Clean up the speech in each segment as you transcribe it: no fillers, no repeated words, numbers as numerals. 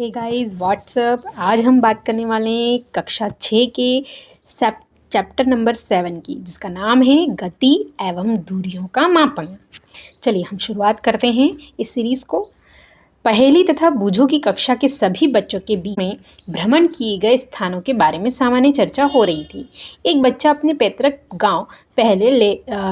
Hey guys what's up. आज हम बात करने वाले हैं कक्षा 6 के चैप्टर नंबर 7 की, जिसका नाम है गति एवं दूरियों का मापन। चलिए हम शुरुआत करते हैं इस सीरीज़ को। पहेली तथा बूझो की कक्षा के सभी बच्चों के बीच में भ्रमण किए गए स्थानों के बारे में सामान्य चर्चा हो रही थी। एक बच्चा अपने पैतृक गांव पहले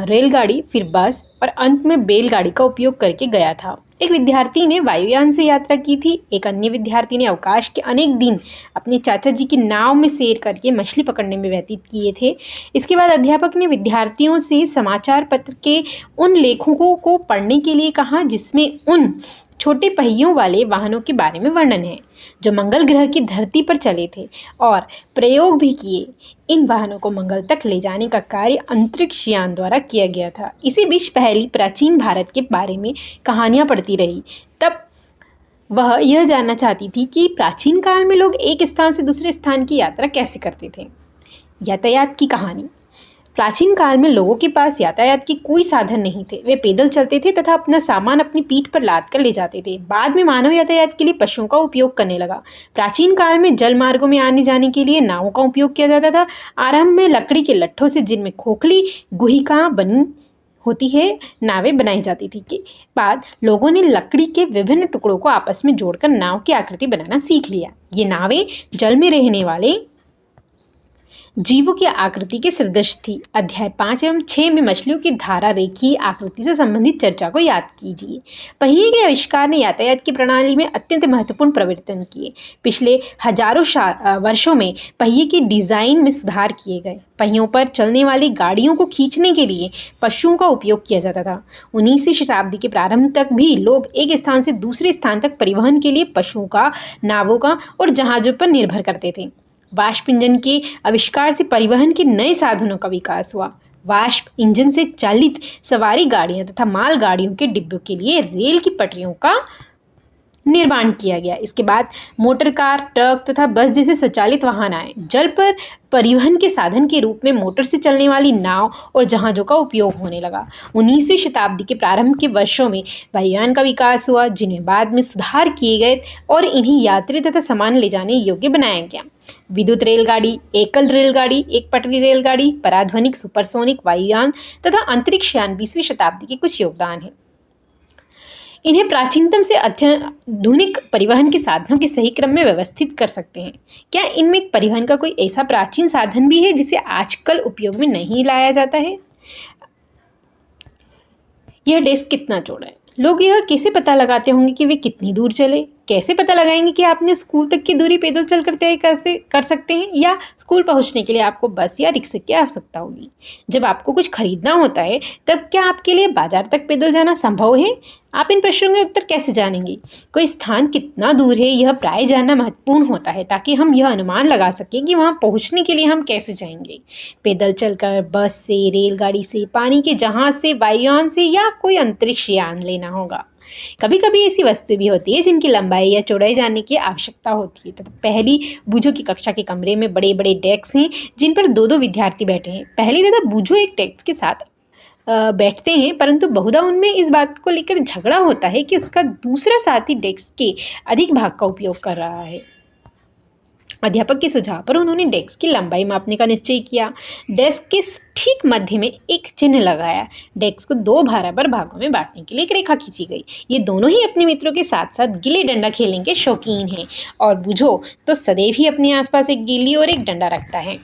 रेलगाड़ी, फिर बस और अंत में बैलगाड़ी का उपयोग करके गया था। एक विद्यार्थी ने वायुयान से यात्रा की थी। एक अन्य विद्यार्थी ने अवकाश के अनेक दिन अपने चाचा जी की नाव में सैर करके मछली पकड़ने में व्यतीत किए थे। इसके बाद अध्यापक ने विद्यार्थियों से समाचार पत्र के उन लेखों को पढ़ने के लिए कहा जिसमें उन छोटे पहियों वाले वाहनों के बारे में वर्णन है जो मंगल ग्रह की धरती पर चले थे और प्रयोग भी किए। इन वाहनों को मंगल तक ले जाने का कार्य अंतरिक्ष यान द्वारा किया गया था। इसी बीच पहली प्राचीन भारत के बारे में कहानियां पढ़ती रही। तब वह यह जानना चाहती थी कि प्राचीन काल में लोग एक स्थान से दूसरे स्थान की यात्रा कैसे करते थे। यातायात की कहानी। प्राचीन काल में लोगों के पास यातायात के कोई साधन नहीं थे। वे पैदल चलते थे तथा अपना सामान अपनी पीठ पर लाद कर ले जाते थे। बाद में मानव यातायात के लिए पशुओं का उपयोग करने लगा। प्राचीन काल में जल मार्गों में आने जाने के लिए नावों का उपयोग किया जाता था। आरंभ में लकड़ी के लट्ठों से, जिनमें खोखली गुहिका बनी होती है, नावें बनाई जाती थी। के बाद लोगों ने लकड़ी के विभिन्न टुकड़ों को आपस में जोड़कर नाव की आकृति बनाना सीख लिया। ये नावें जल में रहने वाले जीवों की आकृति के सदृश थी। अध्याय 5 एवं 6 में मछलियों की धारा रेखीय आकृति से संबंधित चर्चा को याद कीजिए। पहिए के आविष्कार ने यातायात की प्रणाली में अत्यंत महत्वपूर्ण परिवर्तन किए। पिछले हजारों वर्षों में पहिए के डिजाइन में सुधार किए गए। पहियों पर चलने वाली गाड़ियों को खींचने के लिए पशुओं का उपयोग किया जाता था। 19वीं शताब्दी के प्रारंभ तक भी लोग एक स्थान से दूसरे स्थान तक परिवहन के लिए पशुओं का, नावों का और जहाजों पर निर्भर करते थे। वाष्प इंजन के आविष्कार से परिवहन के नए साधनों का विकास हुआ। वाष्प इंजन से चालित सवारी गाड़ियां तथा माल गाड़ियों के डिब्बों के लिए रेल की पटरियों का निर्माण किया गया। इसके बाद मोटर कार, ट्रक तथा बस जैसे स्वचालित वाहन आए। जल पर परिवहन के साधन के रूप में मोटर से चलने वाली नाव और जहाज़ों का उपयोग होने लगा। 19वीं शताब्दी के प्रारंभ के वर्षों में वायुयान का विकास हुआ, जिन्हें बाद में सुधार किए गए और इन्हें यात्री तथा सामान ले जाने योग्य बनाया गया। विद्युत रेलगाड़ी, एकल रेलगाड़ी, एक पटरी रेलगाड़ी, पराध्वनिक, सुपरसोनिक वायुयान तथा अंतरिक्ष यान 20वीं शताब्दी के कुछ योगदान हैं। इन्हें प्राचीनतम से आधुनिक परिवहन के साधनों के सही क्रम में व्यवस्थित कर सकते हैं। क्या इनमें परिवहन का कोई ऐसा प्राचीन साधन भी है जिसे आजकल उपयोग में नहीं लाया जाता है? यह डेस्क कितना चौड़ा है? लोग यह कैसे पता लगाते होंगे कि वे कितनी दूर चले? कैसे पता लगाएंगे कि आपने स्कूल तक की दूरी पैदल चलकर तय कर सकते हैं या स्कूल पहुंचने के लिए आपको बस या रिक्शा की आवश्यकता होगी? जब आपको कुछ खरीदना होता है तब क्या आपके लिए बाजार तक पैदल जाना संभव है? आप इन प्रश्नों के उत्तर कैसे जानेंगे? कोई स्थान कितना दूर है, यह प्राय जानना महत्वपूर्ण होता है ताकि हम यह अनुमान लगा सकें कि वहां पहुंचने के लिए हम कैसे जाएंगे। पैदल चलकर, बस से, रेलगाड़ी से, पानी के जहाज से, वायुयान से या कोई अंतरिक्ष यान लेना होगा। कभी कभी ऐसी वस्तु भी होती है जिनकी लंबाई या चौड़ाई जानने की आवश्यकता होती है। तो पहली बूझो की कक्षा के कमरे में बड़े बड़े डेस्क हैं जिन पर दो दो विद्यार्थी बैठे हैं। पहली तथा बूझो एक डेस्क के साथ बैठते हैं, परंतु बहुधा उनमें इस बात को लेकर झगड़ा होता है कि उसका दूसरा साथी डेस्क के अधिक भाग का उपयोग कर रहा है। अध्यापक के सुझाव पर उन्होंने डेस्क की लंबाई मापने का निश्चय किया। डेस्क के ठीक मध्य में एक चिन्ह लगाया। डेस्क को दो बराबर भागों में बांटने के लिए एक रेखा खींची गई। ये दोनों ही अपने मित्रों के साथ साथ गिल्ली डंडा खेलने के शौकीन हैं और बूझो तो सदैव ही अपने आसपास एक गिल्ली और एक डंडा रखता है।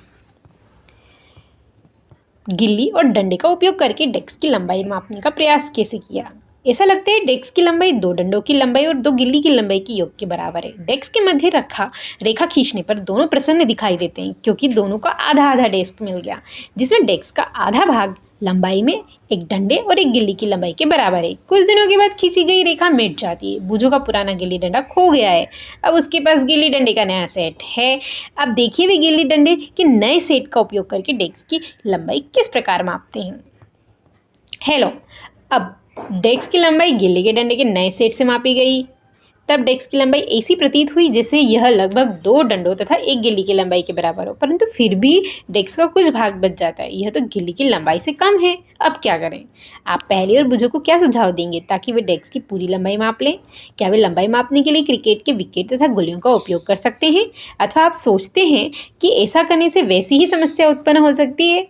गिल्ली और डंडे का उपयोग करके डेस्क की लंबाई मापने का प्रयास कैसे किया? ऐसा लगता है डेस्क की लंबाई दो डंडों की लंबाई और दो गिल्ली की लंबाई के योग के बराबर है। डेस्क के मध्य रेखा खींचने पर दोनों प्रसन्न दिखाई देते हैं क्योंकि दोनों का आधा आधा डेस्क मिल गया, जिसमें डेस्क का आधा भाग लंबाई में एक डंडे और एक गिल्ली की लंबाई के बराबर है। कुछ दिनों के बाद खींची गई रेखा मिट जाती है। बूझो का पुराना गिल्ली डंडा खो गया है। अब उसके पास गिल्ली डंडे का नया सेट है। अब देखिए वे गिल्ली डंडे के नए सेट का उपयोग करके डेस्क की लंबाई किस प्रकार मापते हैं। हेलो, अब डेस्क की लंबाई गिल्ली के डंडे के नए सेट से मापी गई। तब डेस्क की लंबाई ऐसी प्रतीत हुई जैसे यह लगभग 2 डंडों तथा 1 गिल्ली की लंबाई के बराबर हो, परंतु फिर भी डेस्क का कुछ भाग बच जाता है। यह तो गिल्ली की लंबाई से कम है। अब क्या करें? आप पहले और बुजुर्ग को क्या सुझाव देंगे ताकि वे डेस्क की पूरी लंबाई माप लें? क्या वे लंबाई मापने के लिए क्रिकेट के विकेट तथा गुल्लियों का उपयोग कर सकते हैं, अथवा आप सोचते हैं कि ऐसा करने से वैसी ही समस्या उत्पन्न हो सकती है?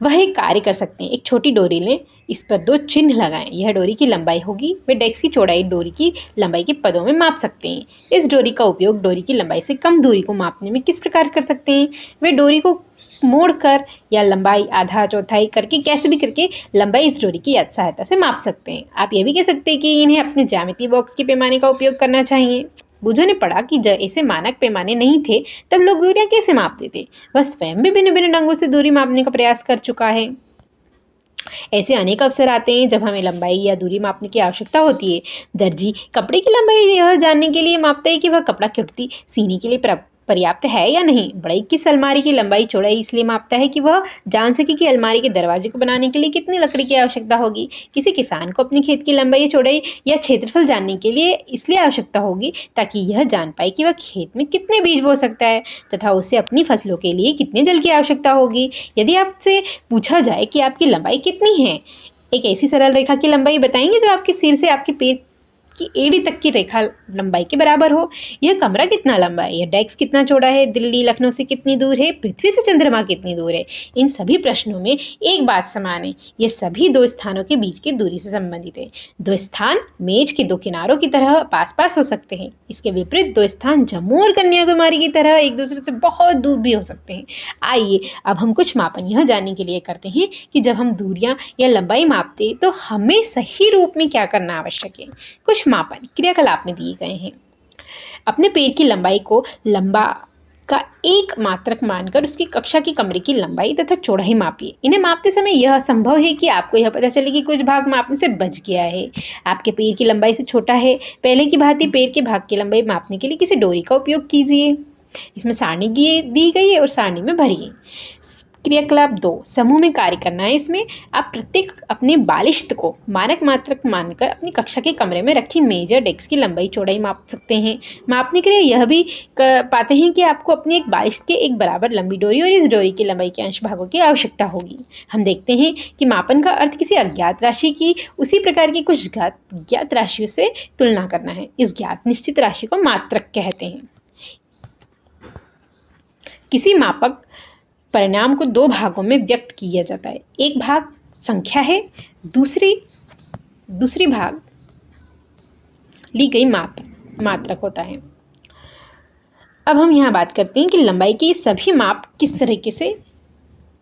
वह एक कार्य कर सकते हैं। एक छोटी डोरी लें, इस पर 2 चिन्ह लगाएं। यह डोरी की लंबाई होगी। वे डेस्क की चौड़ाई डोरी की लंबाई के पदों में माप सकते हैं। इस डोरी का उपयोग डोरी की लंबाई से कम दूरी को मापने में किस प्रकार कर सकते हैं? वे डोरी को मोड़कर या लंबाई आधा चौथाई करके कैसे भी करके लंबाई इस डोरी की सहायता से माप सकते हैं। आप यह भी कह सकते हैं कि इन्हें अपने ज्यामिति बॉक्स के पैमाने का उपयोग करना चाहिए। बुद्धू ने पढ़ा कि जब ऐसे मानक पैमाने नहीं थे तब लोग दूरियां कैसे मापते थे। वह स्वयं भी भिन्न भिन्न ढंगों से दूरी मापने का प्रयास कर चुका है। ऐसे अनेक अवसर आते हैं जब हमें लंबाई या दूरी मापने की आवश्यकता होती है। दर्जी कपड़े की लंबाई यह जानने के लिए मापता है कि वह कपड़ा कुर्ती सीने के लिए पर्याप्त है या नहीं। बढ़ई किस अलमारी की लंबाई चौड़ाई इसलिए मापता है कि वह जान सके कि अलमारी के दरवाजे को बनाने के लिए कितनी लकड़ी की आवश्यकता होगी। किसी किसान को अपने खेत की लंबाई चौड़ाई या क्षेत्रफल जानने के लिए इसलिए आवश्यकता होगी ताकि यह जान पाए कि वह खेत में कितने बीज बो सकता है तथा उसे अपनी फसलों के लिए कितने जल की आवश्यकता होगी। यदि आपसे पूछा जाए कि आपकी लंबाई कितनी है, एक ऐसी सरल रेखा की लंबाई बताएंगे जो आपके सिर से आपके पेट की एड़ी तक की रेखा लंबाई के बराबर हो। यह कमरा कितना लंबा है, यह डेस्क कितना चौड़ा है, दिल्ली लखनऊ से कितनी दूर है, पृथ्वी से चंद्रमा कितनी दूर है। इन सभी प्रश्नों में एक बात समान है, ये सभी 2 स्थानों के बीच की दूरी से संबंधित है। 2 स्थान मेज के 2 किनारों की तरह पास पास हो सकते हैं। इसके विपरीत 2 स्थान जम्मू और कन्याकुमारी की तरह एक दूसरे से बहुत दूर भी हो सकते हैं। आइए अब हम कुछ मापन यह जानने के लिए करते हैं कि जब हम दूरियां या लंबाई मापते तो हमें सही रूप में क्या करना आवश्यक है। कुछ मापन क्रियाकलाप में दिए गए हैं। अपने पैर की लंबाई को लंबा का एक मात्रक मानकर उसकी कक्षा की कमरे की लंबाई तथा चौड़ाई मापिए। इन्हें मापते समय यह संभव है कि आपको यह पता चले कि कुछ भाग मापने से बच गया है। आपके पैर की लंबाई से छोटा है। पहले की भांति पैर के भाग की लंबाई मापने के लिए किसी डोरी का उपयोग कीजिए। इसमें सारणी दी गई है और सारणी में भरिए। क्रियाकलाप 2 समूह में कार्य करना है। इसमें आप प्रत्येक अपने बालिश्त को मानक मात्रक मानकर अपनी कक्षा के कमरे में रखी मेज या डेस्क की लंबाई चौड़ाई माप सकते हैं। मापने के लिए यह भी पाते हैं कि आपको अपनी एक बालिश्त के एक बराबर लंबी डोरी और इस डोरी की लंबाई के अंश भागों की आवश्यकता होगी। हम देखते हैं कि मापन का अर्थ किसी अज्ञात राशि की उसी प्रकार की कुछ ज्ञात राशियों से तुलना करना है। इस ज्ञात निश्चित राशि को मात्रक कहते हैं। किसी मापक परिणाम को 2 भागों में व्यक्त किया जाता है। एक भाग संख्या है, दूसरी भाग ली गई मात्रक होता है। अब हम यहाँ बात करते हैं कि लंबाई के सभी माप किस तरीके से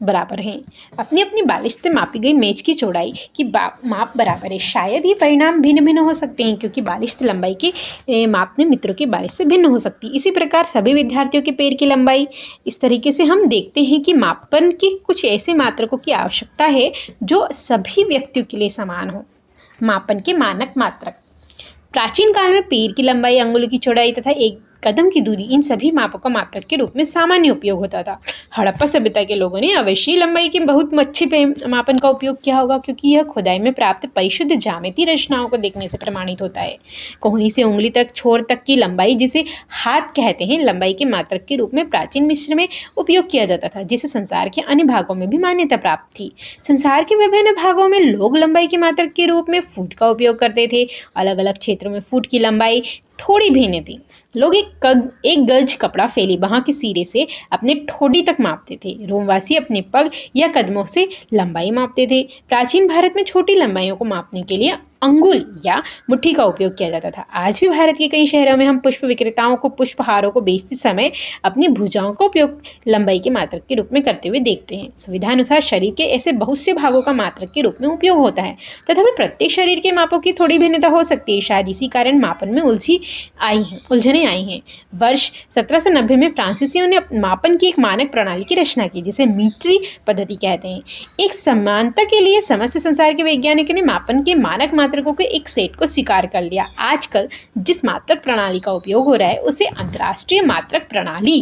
बराबर हैं। अपनी अपनी बालिश से मापी गई मेज की चौड़ाई की माप बराबर है। शायद ये परिणाम भिन्न भिन्न हो सकते हैं क्योंकि बालिश लंबाई के माप में मित्रों की बालिश से भिन्न हो सकती है। इसी प्रकार सभी विद्यार्थियों के पैर की लंबाई। इस तरीके से हम देखते हैं कि मापन की कुछ ऐसे मात्रकों की आवश्यकता है जो सभी व्यक्तियों के लिए समान हो। मापन के मानक मात्रक। प्राचीन काल में पैर की लंबाई, अंगुलों की चौड़ाई तथा एक कदम की दूरी, इन सभी मापों का मात्रक के रूप में सामान्य उपयोग होता था। हड़प्पा सभ्यता के लोगों ने अवश्य लंबाई के बहुत अच्छे मापन का उपयोग किया होगा क्योंकि यह खुदाई में प्राप्त परिशुद्ध ज्यामितीय रचनाओं को देखने से प्रमाणित होता है। कोहनी से उंगली तक, छोर तक की लंबाई जिसे हाथ कहते हैं, लंबाई के मात्रक के रूप में प्राचीन मिस्र में उपयोग किया जाता था, जिसे संसार के अन्य भागों में भी मान्यता प्राप्त थी। संसार के विभिन्न भागों में लोग लंबाई के मात्रक के रूप में फुट का उपयोग करते थे। अलग अलग क्षेत्रों में फुट की लंबाई थोड़ी भिन्न थी। लोग एक गज कपड़ा फैली बाह के सिरे से अपने ठोड़ी तक मापते थे। रोमवासी अपने पग या कदमों से लंबाई मापते थे। प्राचीन भारत में छोटी लंबाइयों को मापने के लिए अंगुल या मुट्ठी का उपयोग किया जाता था। आज भी भारत के कई शहरों में हम पुष्प विक्रेताओं को पुष्पहारों को बेचते समय अपनी भुजाओं का उपयोग लंबाई के मात्रक के रूप में करते हुए देखते हैं। सुविधानुसार शरीर के ऐसे बहुत से भागों का मात्रक के रूप में उपयोग होता है तथा प्रत्येक शरीर के मापों की थोड़ी भिन्नता हो सकती है। शायद इसी कारण मापन में उलझनें आई हैं। वर्ष 1790 में फ्रांसीसियों ने मापन की एक मानक प्रणाली की रचना की जिसे मीट्री पद्धति कहते हैं। एक समानता के लिए समस्त संसार के वैज्ञानिकों ने मापन के मानक मात्रकों के एक सेट को स्वीकार कर लिया। आजकल जिस मात्रक प्रणाली का उपयोग हो रहा है उसे अंतर्राष्ट्रीय मात्रक प्रणाली,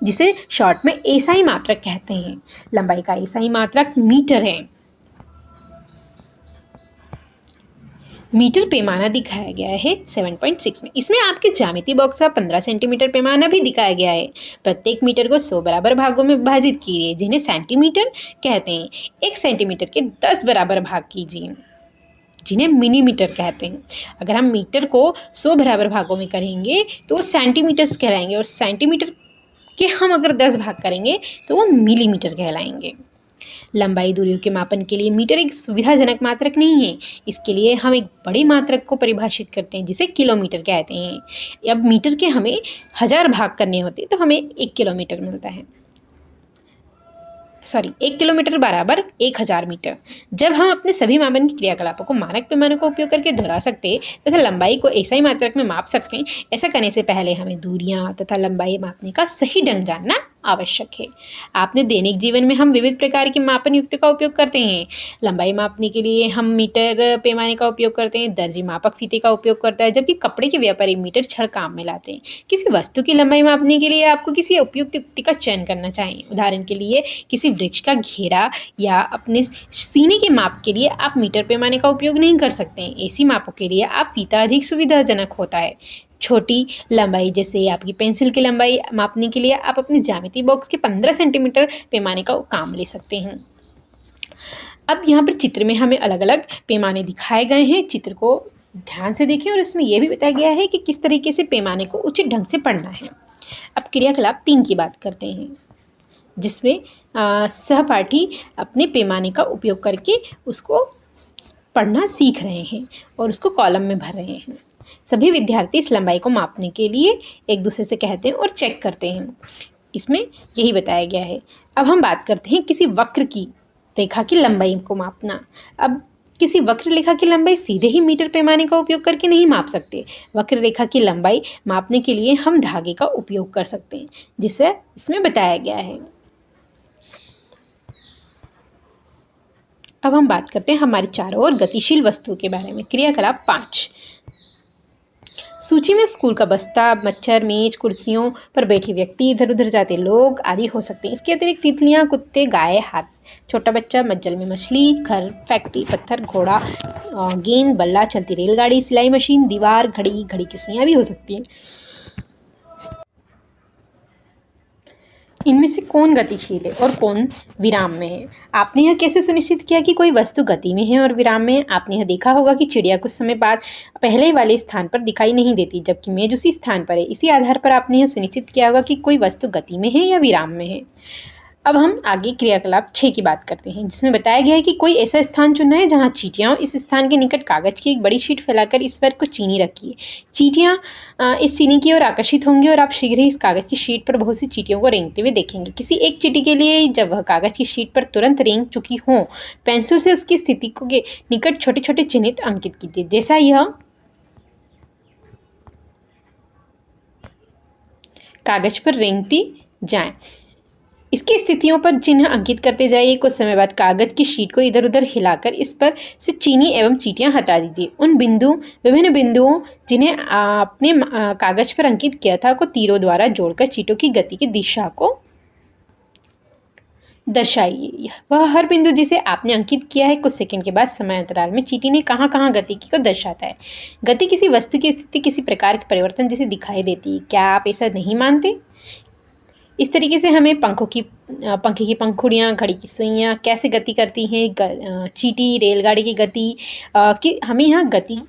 जिसे शॉर्ट में एसआई मात्रक कहते हैं। लंबाई का एसआई मात्रक मीटर है। मीटर पैमाना दिखाया गया है 7.6 में। इसमें आपके ज्यामिति बॉक्स का 15 सेंटीमीटर पैमाना भी दिखाया गया है। प्रत्येक मीटर को 100 बराबर भागों में विभाजित कीजिए, जिन्हें सेंटीमीटर कहते हैं। 1 सेंटीमीटर के 10 बराबर भाग कीजिए, जिन्हें मिलीमीटर कहते हैं। अगर हम मीटर को 100 बराबर भागों में करेंगे तो वो सेंटीमीटर्स कहलाएंगे, और सेंटीमीटर के हम अगर 10 भाग करेंगे तो वो मिलीमीटर कहलाएंगे। लंबाई दूरियों के मापन के लिए मीटर एक सुविधाजनक मात्रक नहीं है। इसके लिए हम एक बड़ी मात्रक को परिभाषित करते हैं, जिसे किलोमीटर कहते हैं। अब मीटर के हमें 1000 भाग करने होते हैं तो हमें 1 किलोमीटर मिलता है। 1 किलोमीटर बराबर 1000 मीटर। जब हम अपने सभी मापन की क्रियाकलापों को मानक पैमाने का उपयोग करके दोहरा सकते हैं तथा लंबाई को ऐसा ही मात्रक में माप सकते हैं, ऐसा करने से पहले हमें दूरियां तथा लंबाई मापने का सही ढंग जानना आवश्यक है। आपने दैनिक जीवन में हम विविध प्रकार के मापन युक्ति का उपयोग करते हैं। लंबाई मापने के लिए हम मीटर पैमाने का उपयोग करते हैं। दर्जी मापक फीते का उपयोग करता है, जबकि कपड़े के व्यापारी मीटर छड़ काम में लाते हैं। किसी वस्तु की लंबाई मापने के लिए आपको किसी उपयुक्त युक्ति का चयन करना चाहिए। उदाहरण के लिए किसी वृक्ष का घेरा या अपने सीने के माप के लिए आप मीटर पैमाने का उपयोग नहीं कर सकते हैं। ऐसी मापों के लिए आप फीता अधिक सुविधाजनक होता है। छोटी लंबाई जैसे आपकी पेंसिल की लंबाई मापने के लिए आप अपने ज्यामिति बॉक्स के 15 सेंटीमीटर पैमाने का काम ले सकते हैं। अब यहाँ पर चित्र में हमें अलग अलग पैमाने दिखाए गए हैं। चित्र को ध्यान से देखें और इसमें यह भी बताया गया है कि किस तरीके से पैमाने को उचित ढंग से पढ़ना है। अब क्रियाकलाप 3 की बात करते हैं, जिसमें सहपाठी अपने पैमाने का उपयोग करके उसको पढ़ना सीख रहे हैं और उसको कॉलम में भर रहे हैं। सभी विद्यार्थी इस लंबाई को मापने के लिए एक दूसरे से कहते हैं और चेक करते हैं। इसमें यही बताया गया है। अब हम बात करते हैं किसी वक्र की रेखा की लंबाई को मापना। अब किसी वक्र रेखा की लंबाई सीधे ही मीटर पैमाने का उपयोग करके नहीं माप सकते। वक्र रेखा की लंबाई मापने के लिए हम धागे का उपयोग कर सकते हैं, जिसे इसमें बताया गया है। अब हम बात करते हैं हमारे चारों ओर गतिशील वस्तुओं के बारे में। क्रियाकलाप 5। सूची में स्कूल का बस्ता, मच्छर, मेज, कुर्सियों पर बैठे व्यक्ति, इधर उधर जाते लोग आदि हो सकते हैं। इसके अतिरिक्त तितलियां, कुत्ते, गाय, हाथ, छोटा बच्चा, मज्जल में मछली, घर, फैक्ट्री, पत्थर, घोड़ा, गेंद, बल्ला, चलती रेलगाड़ी, सिलाई मशीन, दीवार, घड़ी, घड़ी की सुइयां भी हो सकती हैं। इनमें से कौन गतिशील है और कौन विराम में है? आपने यह कैसे सुनिश्चित किया कि कोई वस्तु गति में है और विराम में है? आपने यह देखा होगा कि चिड़िया कुछ समय बाद पहले वाले स्थान पर दिखाई नहीं देती, जबकि मेज उसी स्थान पर है। इसी आधार पर आपने यह सुनिश्चित किया होगा कि कोई वस्तु गति में है या विराम में है। अब हम आगे क्रियाकलाप 6 की बात करते हैं, जिसमें बताया गया है कि कोई ऐसा स्थान चुनना है जहां चींटियां हो। इस स्थान के निकट कागज की एक बड़ी शीट फैलाकर इस पर कुछ चीनी रखिए। चींटियां इस चीनी की ओर आकर्षित होंगी और आप शीघ्र ही इस कागज की शीट पर बहुत सी चींटियों को रेंगते हुए देखेंगे। किसी एक चींटी के लिए जब वह कागज की शीट पर तुरंत रेंग चुकी हो, पेंसिल से उसकी स्थिति के निकट छोटे छोटे चिन्ह अंकित कीजिए। जैसा यह कागज पर रेंगती जाए, इसकी स्थितियों पर चिन्ह अंकित करते जाइए। कुछ समय बाद कागज की शीट को इधर उधर हिलाकर इस पर से चीनी एवं चींटियां हटा दीजिए। उन विभिन्न बिंदुओं जिन्हें आपने कागज पर अंकित किया था को तीरों द्वारा जोड़कर चींटियों की गति की दिशा को दर्शाइए। वह हर बिंदु जिसे आपने अंकित किया है कुछ सेकंड के बाद समय अंतराल में चींटी ने कहाँ कहाँ गति की को दर्शाता है। गति किसी वस्तु की स्थिति किसी प्रकार के परिवर्तन जैसे दिखाई देती है। क्या आप ऐसा नहीं मानते? इस तरीके से हमें पंखे की पंखुड़ियाँ, घड़ी की सुइयाँ कैसे गति करती हैं, चींटी, रेलगाड़ी की गति, कि हमें यहाँ गति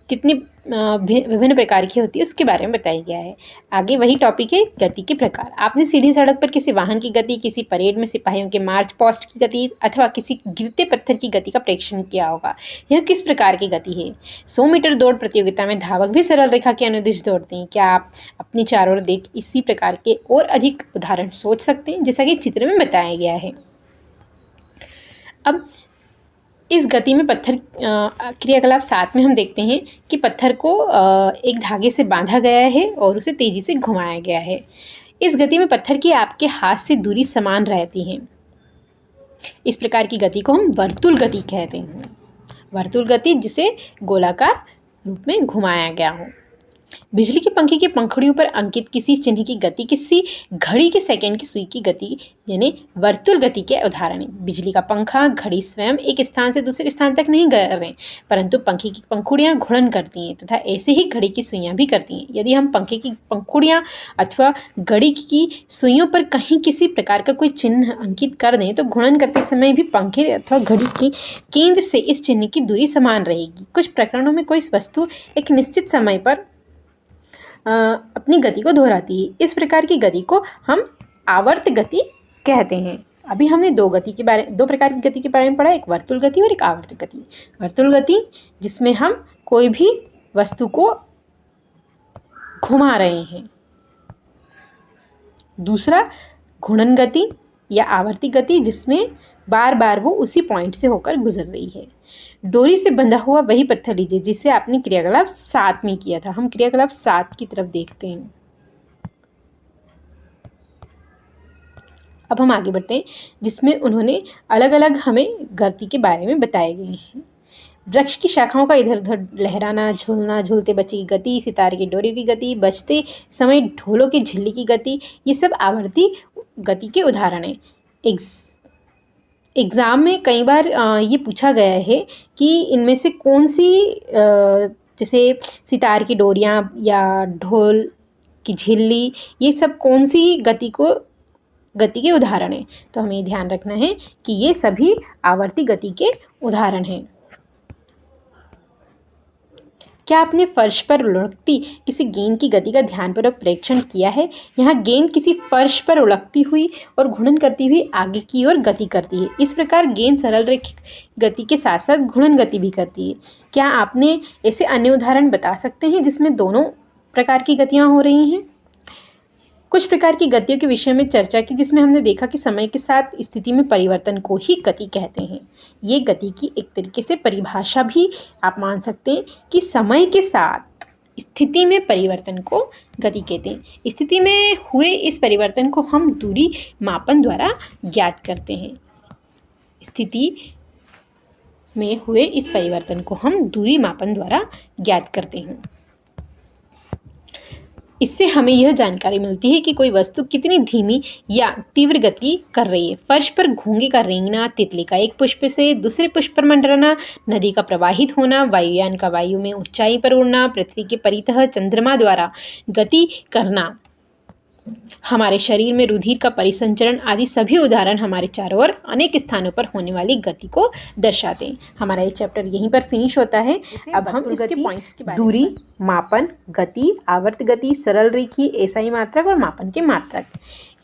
कितनी विभिन्न प्रकार की होती है उसके बारे में बताया गया है। आगे वही टॉपिक है गति के प्रकार। आपने सीधी सड़क पर किसी वाहन की गति, किसी परेड में सिपाहियों के मार्च पास्ट की गति अथवा किसी गिरते पत्थर की गति का प्रेक्षण किया होगा। यह किस प्रकार की गति है? 100 मीटर दौड़ प्रतियोगिता में धावक भी सरल रेखा के अनुदिश दौड़ते हैं। क्या आप अपनी चारों ओर देख इसी प्रकार के और अधिक उदाहरण सोच सकते हैं, जैसा कि चित्र में बताया गया है? अब इस गति में पत्थर क्रियाकलाप 7 में हम देखते हैं कि पत्थर को एक धागे से बांधा गया है और उसे तेजी से घुमाया गया है। इस गति में पत्थर की आपके हाथ से दूरी समान रहती है। इस प्रकार की गति को हम वर्तुल गति कहते हैं। वर्तुल गति जिसे गोलाकार रूप में घुमाया गया हो। बिजली के पंखे की पंखुड़ियों पर अंकित किसी चिन्ह की गति किसी घड़ी के सेकंड की सुई की गति यानी वर्तुल गति के उदाहरण है। बिजली का पंखा, घड़ी स्वयं एक स्थान से दूसरे स्थान तक नहीं गए रहे, परंतु पंखे की पंखुड़ियां घूर्णन करती हैं तथा ऐसे ही घड़ी की सुइयां भी करती हैं। यदि हम पंखे की पंखुड़ियां अथवा घड़ी की सुइयों पर कहीं किसी प्रकार का कोई चिन्ह अंकित कर दें तो घूर्णन करते समय भी पंखे अथवा घड़ी के केंद्र से इस चिन्ह की दूरी समान रहेगी। कुछ प्रकरणों में कोई वस्तु एक निश्चित समय पर अपनी गति को दोहराती है। इस प्रकार की गति को हम आवर्त गति कहते हैं। अभी हमने दो प्रकार की गति के बारे में पढ़ा, एक वर्तुल गति और एक आवर्त गति। वर्तुल गति जिसमें हम कोई भी वस्तु को घुमा रहे हैं। दूसरा घूर्णन गति या आवर्ती गति जिसमें बार बार वो उसी पॉइंट से होकर गुजर रही है। डोरी से बंधा हुआ वही पत्थर लीजिए जिसे आपने क्रियाकलाप 7 में किया था। हम क्रियाकलाप 7 की तरफ देखते हैं। अब हम आगे बढ़ते हैं जिसमें उन्होंने अलग अलग हमें गति के बारे में बताए गए हैं। वृक्ष की शाखाओं का इधर उधर लहराना, झूलना, झूलते बच्चे की गति, सितारे की डोरी की गति, बजते समय ढोलों की झिल्ली की गति, ये सब आवर्ती गति के उदाहरण हैं। एग्ज़ाम में कई बार ये पूछा गया है कि इनमें से कौन सी जैसे सितार की डोरियाँ या ढोल की झिल्ली, ये सब कौन सी गति के उदाहरण हैं। तो हमें ध्यान रखना है कि ये सभी आवर्ती गति के उदाहरण हैं। क्या आपने फर्श पर उलटती किसी गेंद की गति का ध्यानपूर्वक परीक्षण किया है? यहाँ गेंद किसी फर्श पर उलटती हुई और घूर्णन करती हुई आगे की ओर गति करती है। इस प्रकार गेंद सरल रेखिक गति के साथ साथ घूर्णन गति भी करती है। क्या आपने ऐसे अन्य उदाहरण बता सकते हैं जिसमें दोनों प्रकार की गतियाँ हो रही हैं? कुछ प्रकार की गतियों के विषय में चर्चा की जिसमें हमने देखा कि समय के साथ स्थिति में परिवर्तन को ही गति कहते हैं। ये गति की एक तरीके से परिभाषा भी आप मान सकते हैं कि समय के साथ स्थिति में परिवर्तन को गति कहते हैं। स्थिति में हुए इस परिवर्तन को हम दूरी मापन द्वारा ज्ञात करते हैं। स्थिति में हुए इस परिवर्तन को हम दूरी मापन द्वारा ज्ञात करते हैं। इससे हमें यह जानकारी मिलती है कि कोई वस्तु कितनी धीमी या तीव्र गति कर रही है। फर्श पर घोंघे का रेंगना, तितली का एक पुष्प से दूसरे पुष्प पर मंडराना, नदी का प्रवाहित होना, वायुयान का वायु में ऊंचाई पर उड़ना, पृथ्वी के परितः चंद्रमा द्वारा गति करना, हमारे शरीर में रुधिर का परिसंचरण आदि सभी उदाहरण हमारे चारों ओर अनेक स्थानों पर होने वाली गति को दर्शाते हैं। हमारा ये चैप्टर यहीं पर फिनिश होता है। अब हम इसके पॉइंट्स के बारे में दूरी, मापन, गति, आवर्त गति, सरल रेखी, एसआई मात्रक और मापन के मात्रक,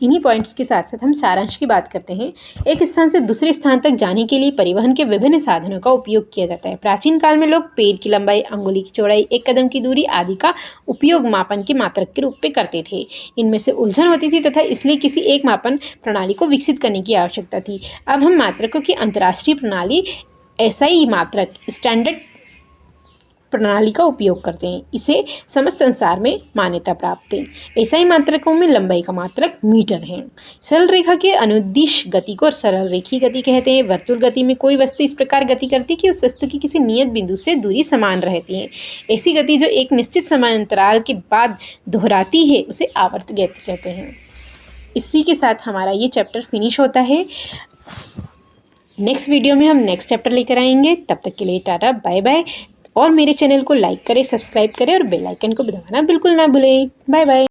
इन्हीं पॉइंट्स के साथ साथ हम सारांश की बात करते हैं। एक स्थान से दूसरे स्थान तक जाने के लिए परिवहन के विभिन्न साधनों का उपयोग किया जाता है। प्राचीन काल में लोग पैर की लंबाई, अंगुली की चौड़ाई, एक कदम की दूरी आदि का उपयोग मापन के मात्रक के रूप में करते थे। इनमें से उलझन होती थी तथा इसलिए किसी एक मापन प्रणाली को विकसित करने की आवश्यकता थी। अब हम मात्रकों की अंतर्राष्ट्रीय प्रणाली एसआई मात्रक स्टैंडर्ड प्रणाली का उपयोग करते हैं। इसे समस्त संसार में मान्यता प्राप्त है। एसआई मात्रकों में लंबाई का मात्रक मीटर है। सरल रेखा के अनुदिश गति को सरल रेखी गति कहते हैं। वर्तुल गति में कोई वस्तु इस प्रकार गति करती है कि उस वस्तु की किसी नियत बिंदु से दूरी समान रहती है। ऐसी गति जो एक निश्चित समय अंतराल के बाद दोहराती है उसे आवर्त गति कहते हैं। इसी के साथ हमारा ये चैप्टर फिनिश होता है। नेक्स्ट वीडियो में हम नेक्स्ट चैप्टर लेकर आएंगे। तब तक के लिए टाटा, बाय बाय। और मेरे चैनल को लाइक करें, सब्सक्राइब करें और बेल आइकन को दबाना बिल्कुल ना भूलें। Bye bye.